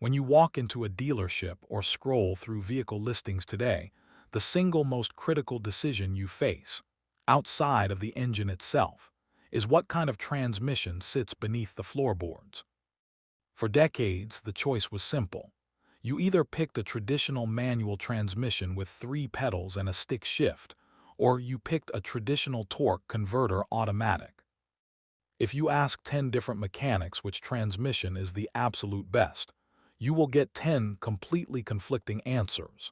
When you walk into a dealership or scroll through vehicle listings today, the single most critical decision you face, outside of the engine itself, is what kind of transmission sits beneath the floorboards. For decades, the choice was simple. You either picked a traditional manual transmission with 3 pedals and a stick shift, or you picked a traditional torque converter automatic. If you ask 10 different mechanics which transmission is the absolute best, you will get 10 completely conflicting answers.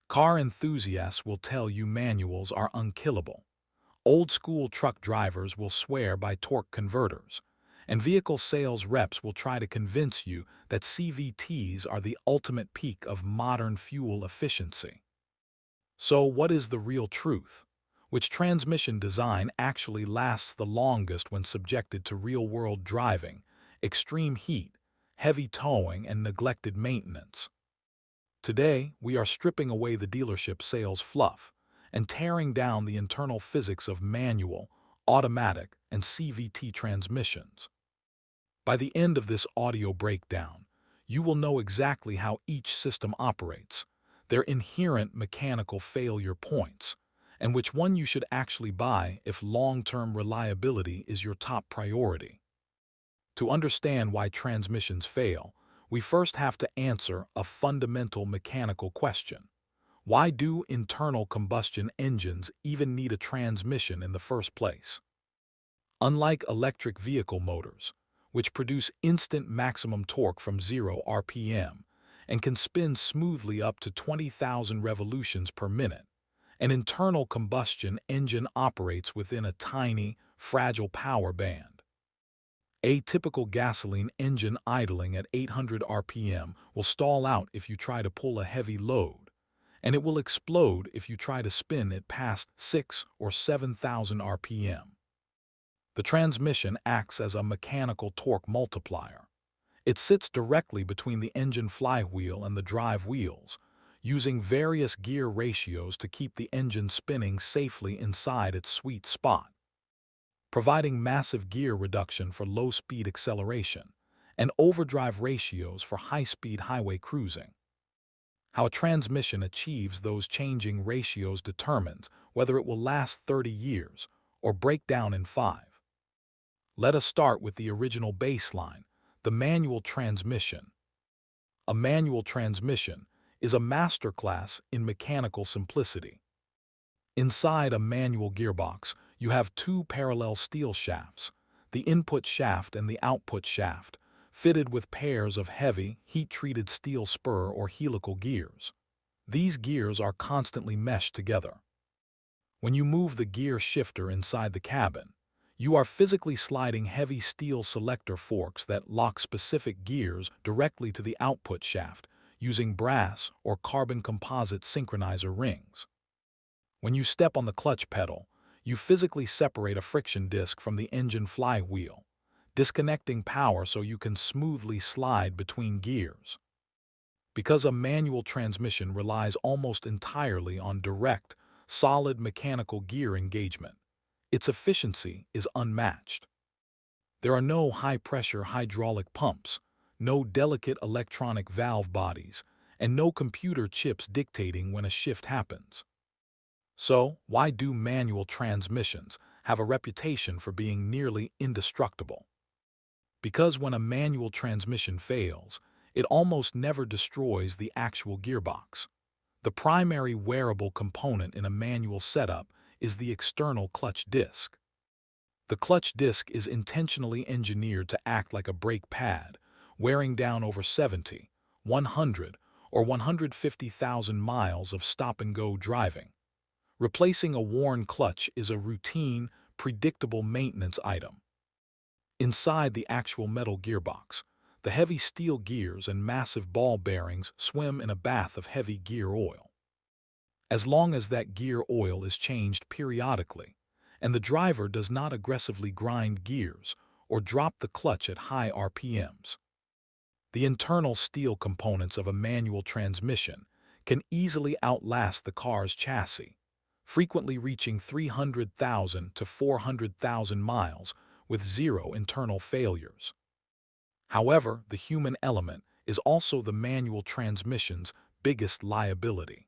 Car enthusiasts will tell you manuals are unkillable. Old-school truck drivers will swear by torque converters, and vehicle sales reps will try to convince you that CVTs are the ultimate peak of modern fuel efficiency. So what is the real truth? Which transmission design actually lasts the longest when subjected to real-world driving, extreme heat, heavy towing, and neglected maintenance? Today, we are stripping away the dealership sales fluff and tearing down the internal physics of manual, automatic, and CVT transmissions. By the end of this audio breakdown, you will know exactly how each system operates, their inherent mechanical failure points, and which one you should actually buy if long-term reliability is your top priority. To understand why transmissions fail, we first have to answer a fundamental mechanical question. Why do internal combustion engines even need a transmission in the first place? Unlike electric vehicle motors, which produce instant maximum torque from 0 RPM and can spin smoothly up to 20,000 revolutions per minute, an internal combustion engine operates within a tiny, fragile power band. A typical gasoline engine idling at 800 RPM will stall out if you try to pull a heavy load, and it will explode if you try to spin it past 6 or 7,000 RPM. The transmission acts as a mechanical torque multiplier. It sits directly between the engine flywheel and the drive wheels, using various gear ratios to keep the engine spinning safely inside its sweet spot, providing massive gear reduction for low-speed acceleration and overdrive ratios for high-speed highway cruising. How a transmission achieves those changing ratios determines whether it will last 30 years or break down in 5. Let us start with the original baseline, the manual transmission. A manual transmission is a masterclass in mechanical simplicity. Inside a manual gearbox, you have 2 parallel steel shafts, the input shaft and the output shaft, fitted with pairs of heavy, heat-treated steel spur or helical gears. These gears are constantly meshed together. When you move the gear shifter inside the cabin, you are physically sliding heavy steel selector forks that lock specific gears directly to the output shaft using brass or carbon composite synchronizer rings. When you step on the clutch pedal, you physically separate a friction disc from the engine flywheel, disconnecting power so you can smoothly slide between gears. Because a manual transmission relies almost entirely on direct, solid mechanical gear engagement, its efficiency is unmatched. There are no high-pressure hydraulic pumps, no delicate electronic valve bodies, and no computer chips dictating when a shift happens. So, why do manual transmissions have a reputation for being nearly indestructible? Because when a manual transmission fails, it almost never destroys the actual gearbox. The primary wearable component in a manual setup is the external clutch disc. The clutch disc is intentionally engineered to act like a brake pad, wearing down over 70, 100, or 150,000 miles of stop-and-go driving. Replacing a worn clutch is a routine, predictable maintenance item. Inside the actual metal gearbox, the heavy steel gears and massive ball bearings swim in a bath of heavy gear oil. As long as that gear oil is changed periodically, and the driver does not aggressively grind gears or drop the clutch at high RPMs, the internal steel components of a manual transmission can easily outlast the car's chassis, frequently reaching 300,000 to 400,000 miles with 0 internal failures. However, the human element is also the manual transmission's biggest liability.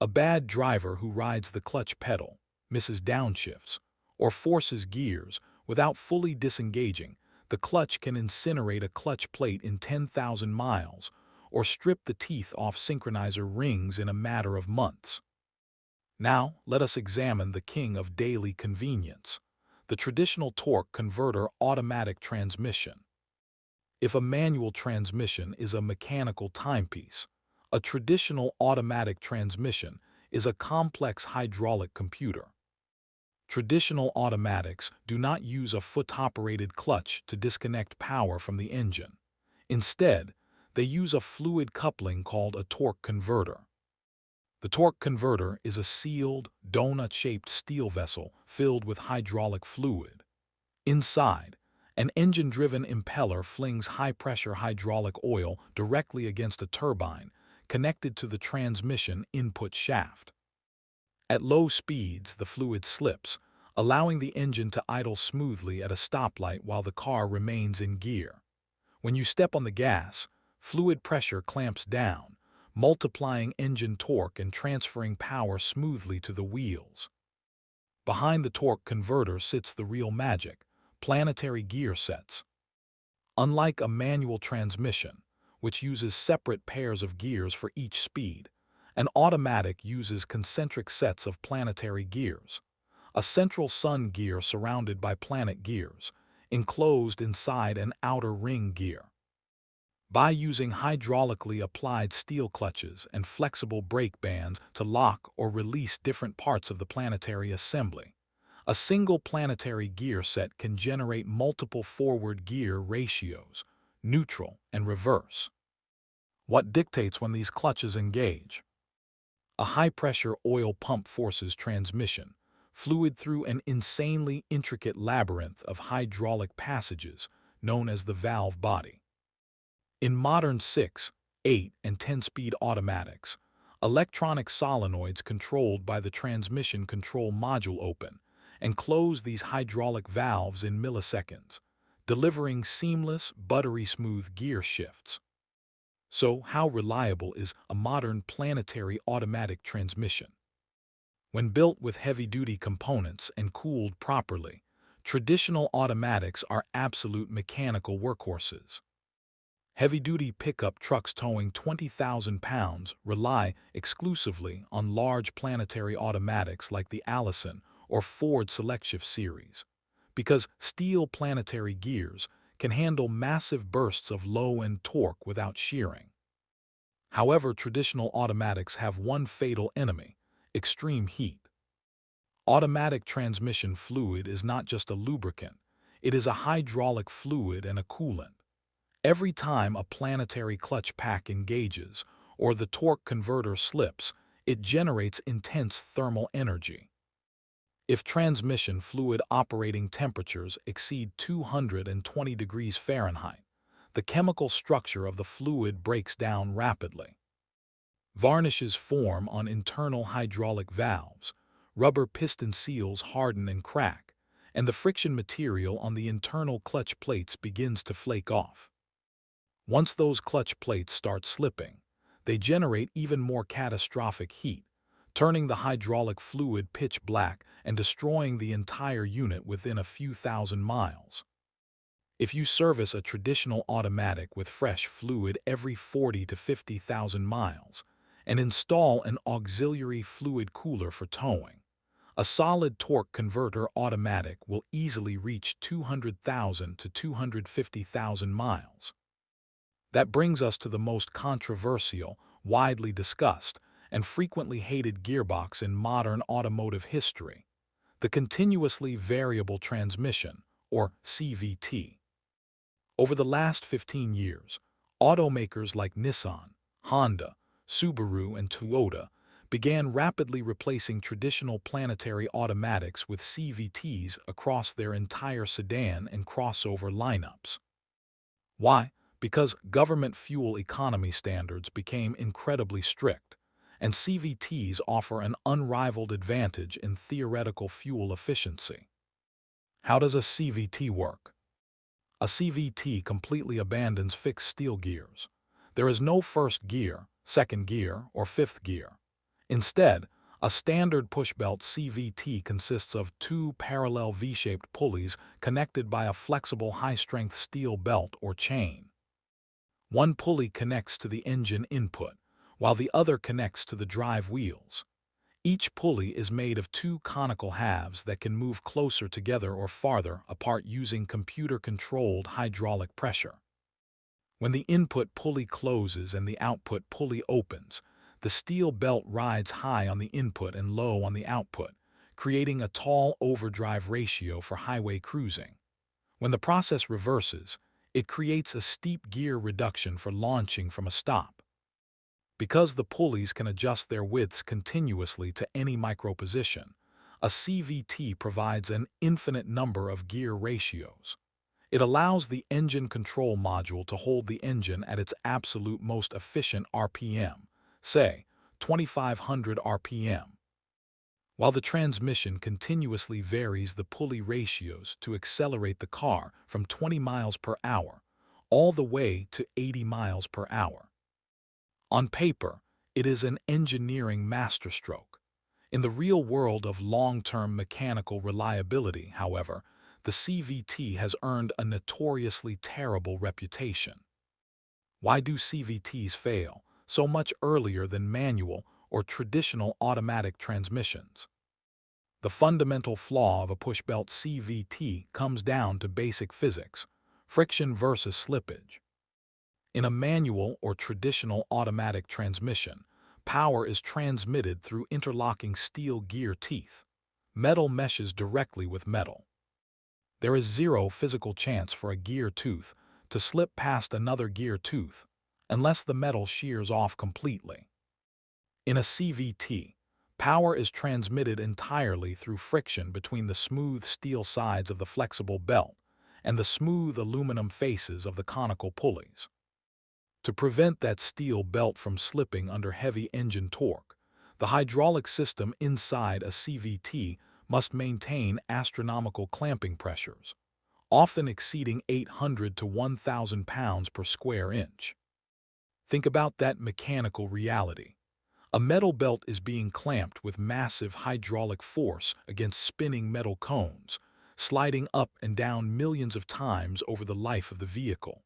A bad driver who rides the clutch pedal, misses downshifts, or forces gears without fully disengaging, the clutch can incinerate a clutch plate in 10,000 miles or strip the teeth off synchronizer rings in a matter of months. Now, let us examine the king of daily convenience, the traditional torque converter automatic transmission. If a manual transmission is a mechanical timepiece, a traditional automatic transmission is a complex hydraulic computer. Traditional automatics do not use a foot-operated clutch to disconnect power from the engine. Instead, they use a fluid coupling called a torque converter. The torque converter is a sealed, donut-shaped steel vessel filled with hydraulic fluid. Inside, an engine-driven impeller flings high-pressure hydraulic oil directly against a turbine connected to the transmission input shaft. At low speeds, the fluid slips, allowing the engine to idle smoothly at a stoplight while the car remains in gear. When you step on the gas, fluid pressure clamps down, multiplying engine torque and transferring power smoothly to the wheels. Behind the torque converter sits the real magic: planetary gear sets. Unlike a manual transmission, which uses separate pairs of gears for each speed, an automatic uses concentric sets of planetary gears, a central sun gear surrounded by planet gears, enclosed inside an outer ring gear. By using hydraulically applied steel clutches and flexible brake bands to lock or release different parts of the planetary assembly, a single planetary gear set can generate multiple forward gear ratios, neutral and reverse. What dictates when these clutches engage? A high-pressure oil pump forces transmission fluid through an insanely intricate labyrinth of hydraulic passages known as the valve body. In modern 6, 8, and 10-speed automatics, electronic solenoids controlled by the transmission control module open and close these hydraulic valves in milliseconds, delivering seamless, buttery-smooth gear shifts. So, how reliable is a modern planetary automatic transmission? When built with heavy-duty components and cooled properly, traditional automatics are absolute mechanical workhorses. Heavy-duty pickup trucks towing 20,000 pounds rely exclusively on large planetary automatics like the Allison or Ford SelectShift series, because steel planetary gears can handle massive bursts of low-end torque without shearing. However, traditional automatics have one fatal enemy: extreme heat. Automatic transmission fluid is not just a lubricant, it is a hydraulic fluid and a coolant. Every time a planetary clutch pack engages or the torque converter slips, it generates intense thermal energy. If transmission fluid operating temperatures exceed 220 degrees Fahrenheit, the chemical structure of the fluid breaks down rapidly. Varnishes form on internal hydraulic valves, rubber piston seals harden and crack, and the friction material on the internal clutch plates begins to flake off. Once those clutch plates start slipping, they generate even more catastrophic heat, turning the hydraulic fluid pitch black and destroying the entire unit within a few thousand miles. If you service a traditional automatic with fresh fluid every 40 to 50,000 miles and install an auxiliary fluid cooler for towing, a solid torque converter automatic will easily reach 200,000 to 250,000 miles. That brings us to the most controversial, widely discussed, and frequently hated gearbox in modern automotive history: the continuously variable transmission, or CVT. Over the last 15 years, automakers like Nissan, Honda, Subaru, and Toyota began rapidly replacing traditional planetary automatics with CVTs across their entire sedan and crossover lineups. Why? Because government fuel economy standards became incredibly strict, and CVTs offer an unrivaled advantage in theoretical fuel efficiency. How does a CVT work? A CVT completely abandons fixed steel gears. There is no first gear, second gear, or fifth gear. Instead, a standard pushbelt CVT consists of two parallel V-shaped pulleys connected by a flexible high-strength steel belt or chain. One pulley connects to the engine input, while the other connects to the drive wheels. Each pulley is made of two conical halves that can move closer together or farther apart using computer-controlled hydraulic pressure. When the input pulley closes and the output pulley opens, the steel belt rides high on the input and low on the output, creating a tall overdrive ratio for highway cruising. When the process reverses, it creates a steep gear reduction for launching from a stop. Because the pulleys can adjust their widths continuously to any microposition, a CVT provides an infinite number of gear ratios. It allows the engine control module to hold the engine at its absolute most efficient RPM, say 2500 RPM, while the transmission continuously varies the pulley ratios to accelerate the car from 20 miles per hour all the way to 80 miles per hour. On paper, it is an engineering masterstroke. In the real world of long-term mechanical reliability, however, the CVT has earned a notoriously terrible reputation. Why do CVTs fail so much earlier than manual or traditional automatic transmissions? The fundamental flaw of a pushbelt CVT comes down to basic physics: friction versus slippage. In a manual or traditional automatic transmission, power is transmitted through interlocking steel gear teeth. Metal meshes directly with metal. There is zero physical chance for a gear tooth to slip past another gear tooth unless the metal shears off completely. In a CVT, power is transmitted entirely through friction between the smooth steel sides of the flexible belt and the smooth aluminum faces of the conical pulleys. To prevent that steel belt from slipping under heavy engine torque, the hydraulic system inside a CVT must maintain astronomical clamping pressures, often exceeding 800 to 1,000 pounds per square inch. Think about that mechanical reality. A metal belt is being clamped with massive hydraulic force against spinning metal cones, sliding up and down millions of times over the life of the vehicle.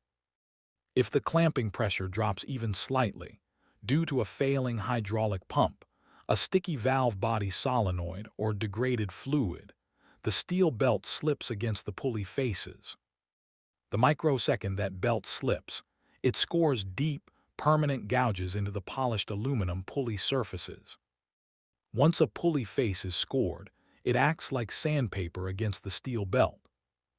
If the clamping pressure drops even slightly, due to a failing hydraulic pump, a sticky valve body solenoid, or degraded fluid, the steel belt slips against the pulley faces. The microsecond that belt slips, it scores deep, permanent gouges into the polished aluminum pulley surfaces. Once a pulley face is scored, it acts like sandpaper against the steel belt.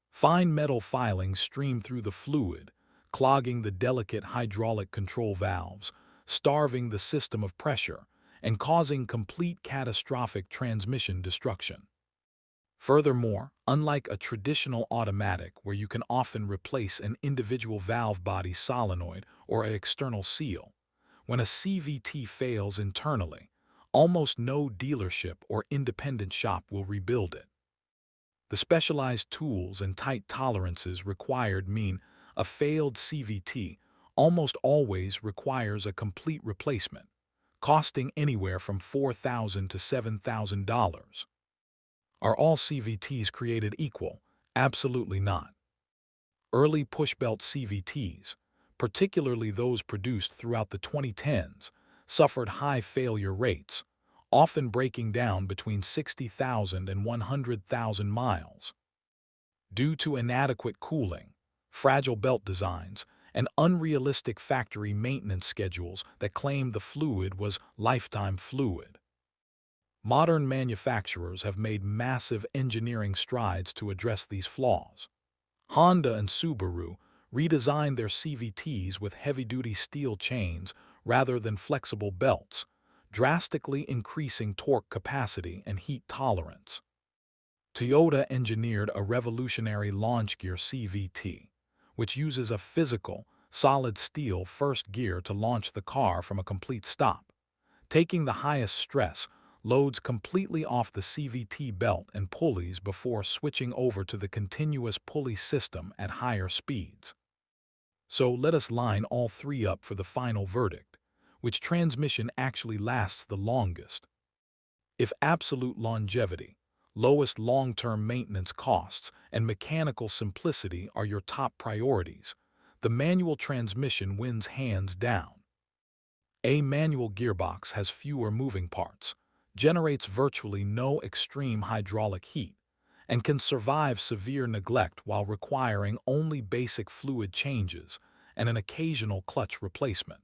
Fine metal filings stream through the fluid, clogging the delicate hydraulic control valves, starving the system of pressure, and causing complete catastrophic transmission destruction. Furthermore, unlike a traditional automatic where you can often replace an individual valve body solenoid or an external seal, when a CVT fails internally, almost no dealership or independent shop will rebuild it. The specialized tools and tight tolerances required mean a failed CVT almost always requires a complete replacement, costing anywhere from $4,000 to $7,000. Are all CVTs created equal? Absolutely not. Early pushbelt CVTs, particularly those produced throughout the 2010s, suffered high failure rates, often breaking down between 60,000 and 100,000 miles. Due to inadequate cooling, fragile belt designs, and unrealistic factory maintenance schedules that claimed the fluid was lifetime fluid. Modern manufacturers have made massive engineering strides to address these flaws. Honda and Subaru redesigned their CVTs with heavy-duty steel chains rather than flexible belts, drastically increasing torque capacity and heat tolerance. Toyota engineered a revolutionary launch gear CVT, which uses a physical, solid steel first gear to launch the car from a complete stop, taking the highest stress, loads completely off the CVT belt and pulleys before switching over to the continuous pulley system at higher speeds. So let us line all three up for the final verdict. Which transmission actually lasts the longest? If absolute longevity, lowest long-term maintenance costs, and mechanical simplicity are your top priorities, the manual transmission wins hands down. A manual gearbox has fewer moving parts, generates virtually no extreme hydraulic heat, and can survive severe neglect while requiring only basic fluid changes and an occasional clutch replacement.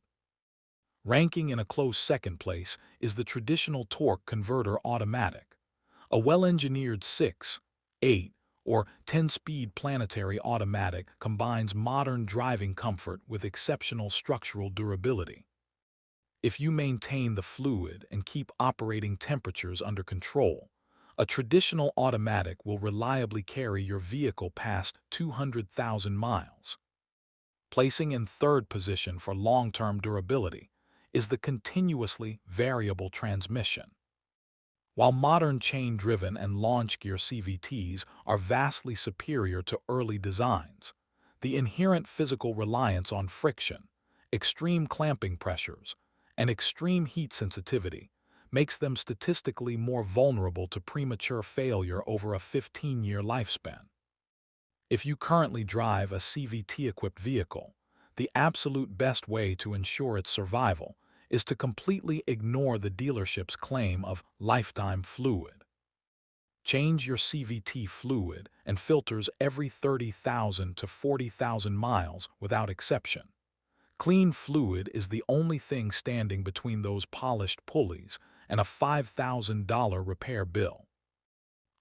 Ranking in a close second place is the traditional torque converter automatic. A well-engineered 6, 8, or 10-speed Planetary automatic combines modern driving comfort with exceptional structural durability. If you maintain the fluid and keep operating temperatures under control, a traditional automatic will reliably carry your vehicle past 200,000 miles. Placing in third position for long-term durability is the continuously variable transmission. While modern chain-driven and launch gear CVTs are vastly superior to early designs, the inherent physical reliance on friction, extreme clamping pressures, and extreme heat sensitivity makes them statistically more vulnerable to premature failure over a 15-year lifespan. If you currently drive a CVT-equipped vehicle, the absolute best way to ensure its survival is to completely ignore the dealership's claim of lifetime fluid. Change your CVT fluid and filters every 30,000 to 40,000 miles without exception. Clean fluid is the only thing standing between those polished pulleys and a $5,000 repair bill.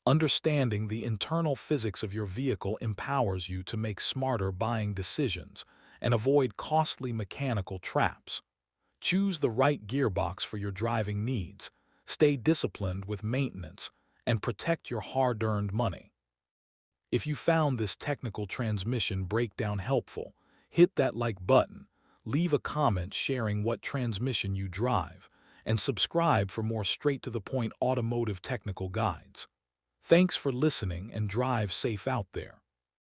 Understanding the internal physics of your vehicle empowers you to make smarter buying decisions and avoid costly mechanical traps. Choose the right gearbox for your driving needs, stay disciplined with maintenance, and protect your hard-earned money. If you found this technical transmission breakdown helpful, hit that like button, leave a comment sharing what transmission you drive, and subscribe for more straight-to-the-point automotive technical guides. Thanks for listening and drive safe out there.